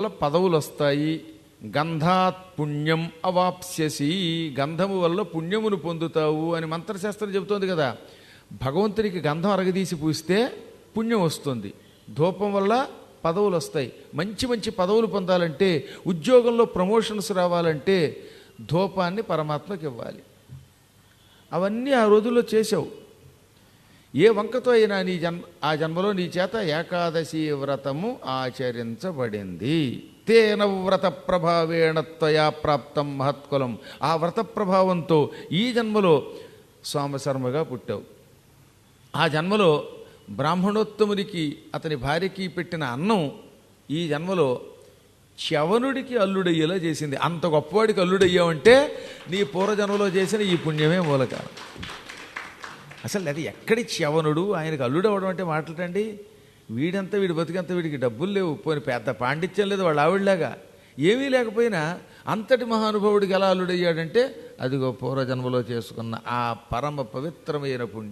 వల్ల పదవులు వస్తాయి. గంధాత్ పుణ్యం అవాప్స్యసి, గంధము వల్ల పుణ్యమును పొందుతావు అని మంత్రశాస్త్రం చెబుతోంది కదా. భగవంతునికి గంధం అరగదీసి పూస్తే పుణ్యం వస్తుంది. ధూపం వల్ల పదవులు వస్తాయి. మంచి మంచి పదవులు పొందాలంటే, ఉద్యోగంలో ప్రమోషన్స్ రావాలంటే ధూపాన్ని పరమాత్మకి ఇవ్వాలి. అవన్నీ ఆ రోజుల్లో చేసావు. ఏ వంకతో అయినా ఆ జన్మలో నీ చేత ఏకాదశి వ్రతము ఆచరించబడింది. తేన వ్రత ప్రభావేణ త్వయా ప్రాప్తం మహత్కులం. ఆ వ్రత ప్రభావంతో ఈ జన్మలో సోమశర్మగా పుట్టావు. ఆ జన్మలో బ్రాహ్మణోత్తమునికి అతని భార్యకి పెట్టిన అన్నం ఈ జన్మలో చ్యవనుడికి అల్లుడయ్యేలా చేసింది. అంత గొప్పవాడికి అల్లుడయ్యావంటే నీ పూర్వజన్మలో చేసిన ఈ పుణ్యమే మూలకారణం. అసలు అది ఎక్కడి చ్యవనుడు, ఆయనకు అల్లుడు అవ్వడం అంటే మాట్లాడండి. వీడంతా వీడి బతికంతా వీడికి డబ్బులు లేవు, పోని పెద్ద పాండిత్యం లేదు వాళ్ళ ఆవిడలాగా. ఏమీ లేకపోయినా అంతటి మహానుభావుడికి ఎలా అల్లుడయ్యాడంటే అదిగో పూర్వజన్మలో చేసుకున్న ఆ పరమ పవిత్రమైన పుణ్యం.